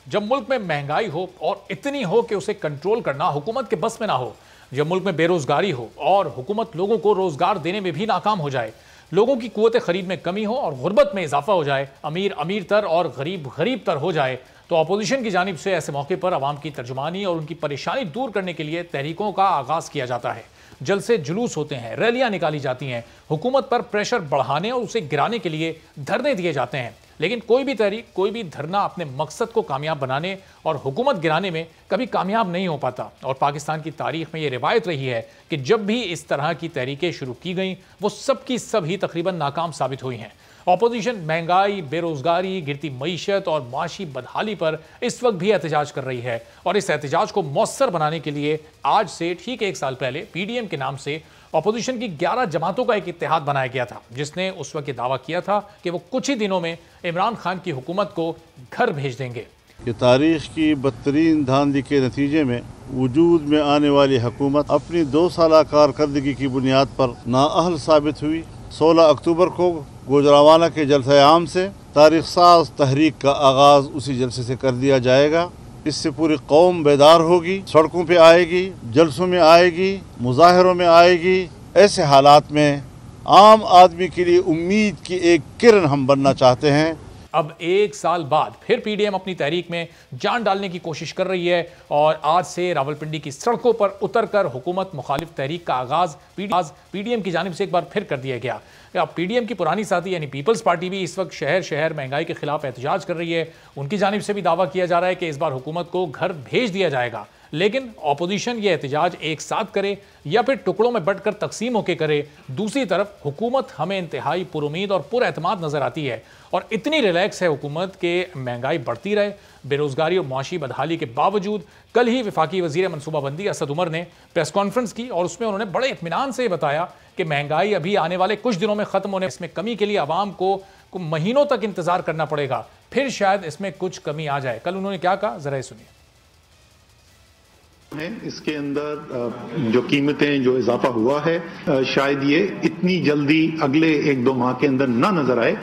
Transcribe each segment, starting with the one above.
जब मुल्क में महंगाई हो और इतनी हो कि उसे कंट्रोल करना हुकूमत के बस में ना हो, जब मुल्क में बेरोजगारी हो और हुकूमत लोगों को रोजगार देने में भी नाकाम हो जाए, लोगों की कुव्वत खरीद में कमी हो और गुर्बत में इजाफा हो जाए, अमीर अमीर तर और गरीब गरीब तर हो जाए, तो अपोजिशन की जानिब से ऐसे मौके पर आवाम की तर्जुमानी और उनकी परेशानी दूर करने के लिए तहरीकों का आगाज किया जाता है। जलसे जुलूस होते हैं, रैलियां निकाली जाती हैं, हुकूमत पर प्रेशर बढ़ाने और उसे गिराने के लिए धरने दिए जाते हैं। लेकिन कोई भी तहरीक, कोई भी धरना अपने मकसद को कामयाब बनाने और हुकूमत गिराने में कभी कामयाब नहीं हो पाता। और पाकिस्तान की तारीख में ये रिवायत रही है कि जब भी इस तरह की तहरीकें शुरू की गई, वो सब की सब ही तकरीबन नाकाम साबित हुई हैं। अपोजिशन महंगाई, बेरोजगारी, गिरती मईशत और माशी बदहाली पर इस वक्त भी एहतजाज कर रही है और इस एहतजाज को मौसर बनाने के लिए आज से ठीक 1 साल पहले पीडीएम के नाम से अपोजिशन की 11 जमातों का एक इत्तेहाद बनाया गया था, जिसने उस वक्त दावा किया था कि वो कुछ ही दिनों में इमरान खान की हुकूमत को घर भेज देंगे। कि तारीख की बदतरीन धांधली के नतीजे में वजूद में आने वाली हुकूमत अपनी 2 साला कारकर्दगी की बुनियाद पर नाअहल साबित हुई। 16 अक्टूबर को गुजरावाना के जलसे आम से तारीख साज तहरीक का आगाज उसी जलसे से कर दिया जाएगा। इससे पूरी कौम बेदार होगी, सड़कों पे आएगी, जलसों में आएगी, मुजाहरों में आएगी। ऐसे हालात में आम आदमी के लिए उम्मीद की एक किरण हम बनना चाहते हैं। अब 1 साल बाद फिर पीडीएम अपनी तहरीक में जान डालने की कोशिश कर रही है और आज से रावलपिंडी की सड़कों पर उतरकर हुकूमत मुखालिफ तहरीक का आगाज पीडीएम की जानिब से एक बार फिर कर दिया गया। अब पीडीएम की पुरानी साथी यानी पीपल्स पार्टी भी इस वक्त शहर शहर महंगाई के खिलाफ एहतजाज कर रही है। उनकी जानिब से भी दावा किया जा रहा है कि इस बार हुकूमत को घर भेज दिया जाएगा। लेकिन अपोजिशन ये एहतजाज एक साथ करे या फिर टुकड़ों में बंटकर तकसीम होकर करे, दूसरी तरफ हुकूमत हमें इंतहाई पुरुमीद और पुरएतमाद नजर आती है और इतनी रिलैक्स है हुकूमत के महंगाई बढ़ती रहे, बेरोजगारी और मुआशी बदहाली के बावजूद। कल ही वफाकी वजीर मनसूबाबंदी असद उमर ने प्रेस कॉन्फ्रेंस की और उसमें उन्होंने बड़े इत्मीनान से बताया कि महंगाई अभी आने वाले कुछ दिनों में खत्म होने, इसमें कमी के लिए आवाम को महीनों तक इंतजार करना पड़ेगा, फिर शायद इसमें कुछ कमी आ जाए। कल उन्होंने क्या कहा, जरा सुनिए। इसके अंदर जो कीमतें जो इजाफा हुआ है, शायद ये इतनी जल्दी अगले 1-2 माह के अंदर ना नजर आए।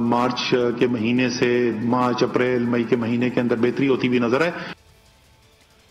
मार्च के महीने से मार्च, अप्रैल, मई के महीने के अंदर बेहतरी होती हुई नजर आए।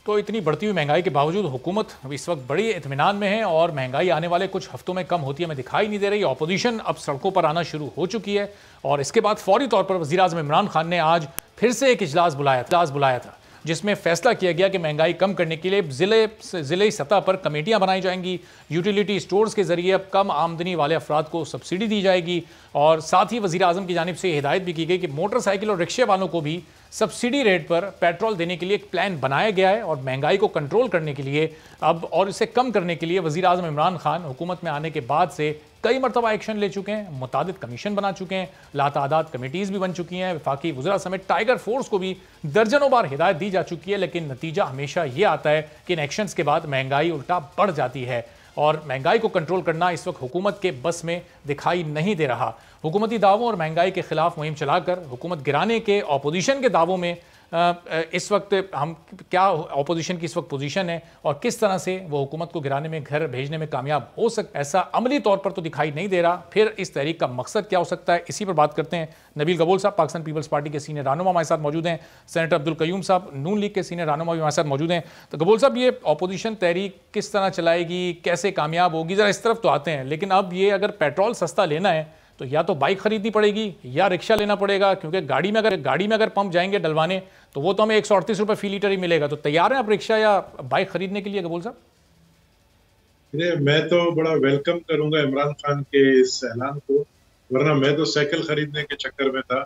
तो इतनी बढ़ती हुई महंगाई के बावजूद हुकूमत इस वक्त बड़ी इत्मीनान में है और महंगाई आने वाले कुछ हफ्तों में कम होती हमें दिखाई नहीं दे रही। अपोजिशन अब सड़कों पर आना शुरू हो चुकी है और इसके बाद फौरी तौर पर वज़ीर आज़म इमरान खान ने आज फिर से एक इजलास बुलाया था जिसमें फैसला किया गया कि महंगाई कम करने के लिए ज़िले सतह पर कमेटियां बनाई जाएंगी, यूटिलिटी स्टोर्स के जरिए अब कम आमदनी वाले अफराद को सब्सिडी दी जाएगी और साथ ही वज़ीर आज़म की जानिब से हिदायत भी की गई कि मोटरसाइकिल और रिक्शे वालों को भी सब्सिडी रेट पर पेट्रोल देने के लिए एक प्लान बनाया गया है। और महंगाई को कंट्रोल करने के लिए अब और इसे कम करने के लिए वज़ीर आज़म इमरान खान हुकूमत में आने के बाद से कई मरतबा एक्शन ले चुके हैं, मुतादिद कमीशन बना चुके हैं, लातादाद कमेटीज़ भी बन चुकी हैं, वफाकी वज़रा समेत टाइगर फोर्स को भी दर्जनों बार हिदायत दी जा चुकी है। लेकिन नतीजा हमेशा ये आता है कि इन एक्शंस के बाद महंगाई उल्टा बढ़ जाती है और महंगाई को कंट्रोल करना इस वक्त हुकूमत के बस में दिखाई नहीं दे रहा। हुकूमती दावों और महंगाई के खिलाफ मुहिम चलाकर हुकूमत गिराने के अपोजिशन के दावों में इस वक्त हम क्या अपोजिशन की इस वक्त पोजीशन है और किस तरह से वो हुकूमत को गिराने में, घर भेजने में कामयाब हो सकता, ऐसा अमली तौर पर तो दिखाई नहीं दे रहा। फिर इस तहरीक का मकसद क्या हो सकता है, इसी पर बात करते हैं। नबील गबोल साहब पाकिस्तान पीपल्स पार्टी के सीनियर रहनुमा हमारे साथ मौजूद हैं, सेनेटर अब्दुल कयूम साहब नून लीग के सीनियर रहनुमा भी हमारे साथ मौजूद हैं। तो गबोल साहब, ये अपोजिशन तहरीक किस तरह चलाएगी, कैसे कामयाब होगी, ज़रा इस तरफ तो आते हैं। लेकिन अब ये अगर पेट्रोल सस्ता लेना है तो या तो बाइक खरीदनी पड़ेगी या रिक्शा लेना पड़ेगा, क्योंकि गाड़ी में अगर पंप जाएंगे डलवाने तो वो तो हमें 138 रुपये फी लीटर ही मिलेगा। तो तैयार हैं आप रिक्शा या बाइक खरीदने के लिए गबोल साहब? मैं तो बड़ा वेलकम करूंगा इमरान खान के इस ऐलान को, वरना मैं तो साइकिल खरीदने के चक्कर में था,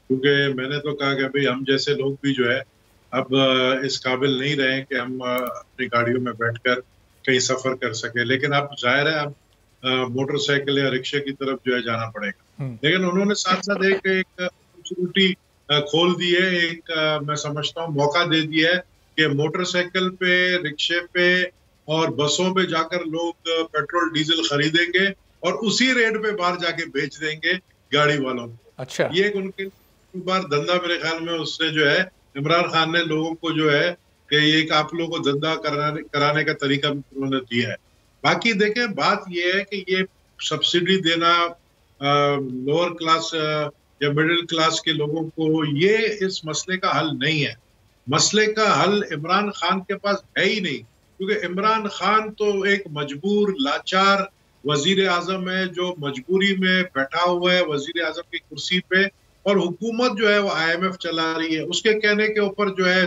क्योंकि मैंने तो कहा कि भाई हम जैसे लोग भी जो है अब इस काबिल नहीं रहे कि हम अपनी गाड़ियों में बैठकर कहीं सफर कर सके। लेकिन अब जाहिर है अब मोटरसाइकिल या रिक्शे की तरफ जो है जाना पड़ेगा। लेकिन उन्होंने साथ साथ एक अपॉर्चुनिटी खोल दी है, एक मैं समझता हूँ मौका दे दिया है कि मोटरसाइकिल पे, रिक्शे पे और बसों पे जाकर लोग पेट्रोल डीजल खरीदेंगे और उसी रेट पे बाहर जाके बेच देंगे गाड़ी वालों को। अच्छा, ये एक उनके बार धंधा मेरे ख्याल में उसने जो है इमरान खान ने लोगों को जो है कि एक आप लोगों को धंधा कराने का तरीका उन्होंने दिया है। बाकी देखें, बात यह है कि ये सब्सिडी देना लोअर क्लास या मिडिल क्लास के लोगों को, ये इस मसले का हल नहीं है। मसले का हल इमरान खान के पास है ही नहीं, क्योंकि इमरान खान तो एक मजबूर लाचार वजीर आजम है जो मजबूरी में बैठा हुआ है वजीर आजम की कुर्सी पे, और हुकूमत जो है वो IMF चला रही है। उसके कहने के ऊपर जो है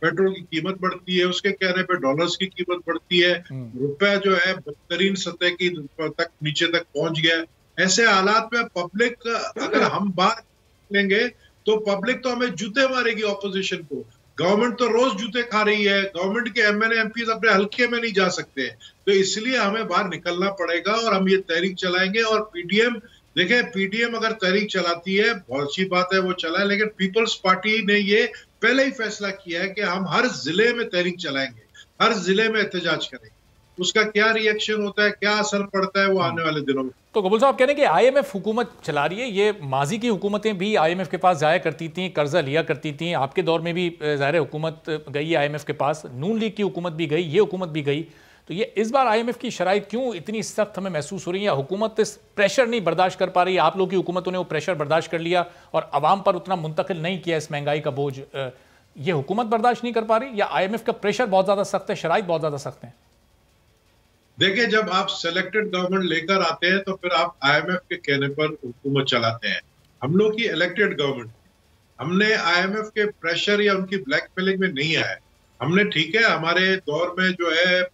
पेट्रोल की कीमत बढ़ती है, उसके कहने पे डॉलर्स की कीमत बढ़ती है, रुपया जो है बदतरीन सतह की तक नीचे तक पहुंच गया। ऐसे हालात में पब्लिक, अगर हम बात लेंगे तो पब्लिक तो हमें जूते मारेगी ऑपोजिशन को। गवर्नमेंट तो रोज जूते खा रही है, गवर्नमेंट के MNA MPs अपने हल्के में नहीं जा सकते, तो इसलिए हमें बाहर निकलना पड़ेगा और हम ये तहरीक चलाएंगे। और PDM, देखिए PDM अगर तहरीक चलाती है बहुत अच्छी बात है, वो चलाए, लेकिन पीपल्स पार्टी ने ये पहले ही फैसला किया है कि हम हर जिले में तहरीक चलाएंगे, हर जिले में एहतजाज करेंगे। उसका क्या रिएक्शन होता है, क्या असर पड़ता है, वो आने वाले दिनों में। तो कबूल साहब कह रहे हैं कि IMF हुकूमत चला रही है। ये माजी की हुकूमतें भी IMF के पास जाया करती थी, कर्जा लिया करती थी। आपके दौर में भी ज़ाहिर हुकूमत गई IMF के पास, नून लीग की हुकूमत भी गई, ये हुकूमत भी गई। तो ये इस बार IMF की शराइत क्यों इतनी सख्त हमें महसूस हो रही है? या हुकूमत इस प्रेशर नहीं बर्दाश्त कर पा रही है? आप लोग की हुकूमतों ने वो प्रेशर बर्दाश्त कर लिया और आवाम पर उतना मुंतकिल नहीं किया इस महंगाई का बोझ, ये हुकूमत बर्दाश्त नहीं कर पा रही, या IMF का प्रेशर बहुत ज़्यादा सख्त है, शराइत बहुत ज़्यादा सख्त है? देखिए, जब आप सेलेक्टेड गवर्नमेंट लेकर आते हैं तो फिर आप IMF के कहने पर हुकूमत चलाते हैं। हम लोग की इलेक्टेड गवर्नमेंट, हमने IMF के प्रेशर या उनकी ब्लैकमेलिंग में नहीं आया। हमने, ठीक है, हमारे दौर में जो है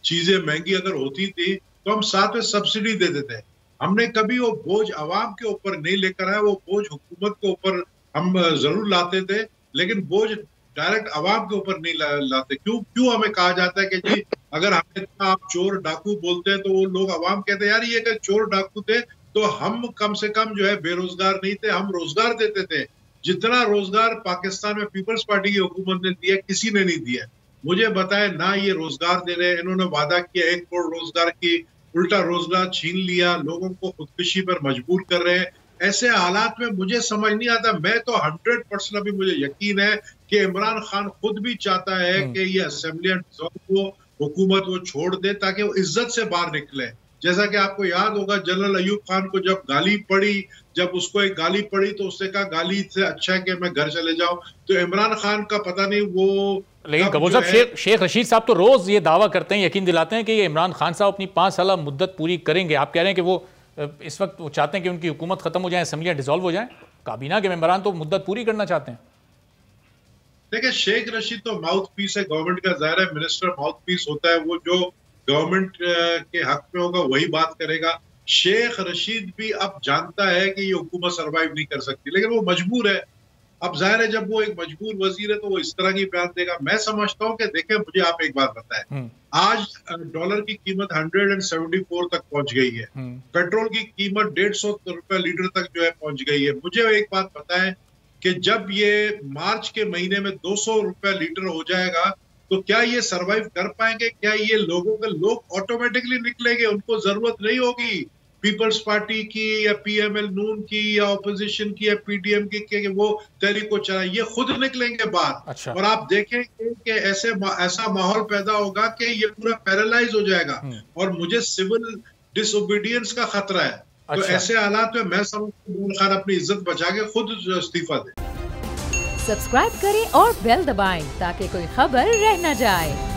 चीजें महंगी अगर होती थी तो हम साथ में सब्सिडी दे देते हैं। हमने कभी वो बोझ आवाम के ऊपर नहीं लेकर आए, वो बोझ हुकूमत के ऊपर हम जरूर लाते थे, लेकिन बोझ डायरेक्ट आवाम के ऊपर नहीं लाते। क्यों हमें कहा जाता है कि जी अगर हमें आप चोर डाकू बोलते हैं तो वो लोग आवाम कहते हैं यार ये अगर चोर डाकू थे तो हम कम से कम जो है बेरोजगार नहीं थे, हम रोजगार देते थे। जितना रोजगार पाकिस्तान में पीपल्स पार्टी की हुकूमत ने दिया किसी ने नहीं दिया। मुझे बताए ना ये रोजगार दे रहे, इन्होंने वादा किया 1 करोड़ रोजगार की, उल्टा रोजगार छीन लिया, लोगों को खुदकुशी पर मजबूर कर रहे हैं। ऐसे हालात में मुझे समझ नहीं आता। मैं तो 100% अभी मुझे यकीन है कि इमरान खान खुद भी चाहता है कि ये असेंबली को हुकूमत वो छोड़ दे ताकि वो इज्जत से बाहर निकले। जैसा कि आपको याद होगा जनरल अयूब खान को जब गाली पड़ी, जब उसको एक गाली पड़ी तो उसने कहा गाली से अच्छा है कि मैं घर चले जाऊं। तो इमरान खान का पता नहीं वो, लेकिन कबूल साहब शेख रशीद साहब तो रोज ये दावा करते हैं, यकीन दिलाते हैं कि ये इमरान खान साहब अपनी 5 साल मुद्दत पूरी करेंगे। आप कह रहे हैं कि वो इस वक्त वो चाहते हैं कि उनकी हुकूमत खत्म हो जाए, असेंबलियां डिसॉल्व हो जाए, काबीना के मेंबरान तो मुद्दत पूरी करना चाहते हैं। देखिए, शेख रशीद तो माउथ पीस है गवर्नमेंट का, ज़ाहिर है मिनिस्टर माउथ पीस होता है, वो जो गवर्नमेंट के हक में होगा वही बात करेगा। शेख रशीद भी अब जानता है कि ये हुकूमत सर्वाइव नहीं कर सकती, लेकिन वो मजबूर है। अब जाहिर है जब वो एक मजबूर वजीर है तो वो इस तरह की बयान देगा। मैं समझता हूँ कि देखें, मुझे आप एक बात बताएं, आज डॉलर की कीमत 174 तक पहुंच गई है, पेट्रोल की कीमत 150 रुपए लीटर तक जो है पहुंच गई है। मुझे एक बात बताएं कि जब ये मार्च के महीने में 200 रुपए लीटर हो जाएगा तो क्या ये सरवाइव कर पाएंगे? क्या ये लोग ऑटोमेटिकली निकलेंगे? उनको जरूरत नहीं होगी पीपल्स पार्टी की या PML नून की या ऑपोजिशन की या PDM की कि वो तहरीक को चलाए, ये खुद निकलेंगे बाहर। अच्छा। और आप देखेंगे कि ऐसा माहौल पैदा होगा कि ये पूरा पैरालाइज हो जाएगा और मुझे सिविल डिसओबीडियंस का खतरा है। तो ऐसे हालात में मैं समझता हूं इमरान खान अपनी इज्जत बचा के खुद इस्तीफा दे। सब्सक्राइब करें और बेल दबाएं ताकि कोई खबर रह न जाए।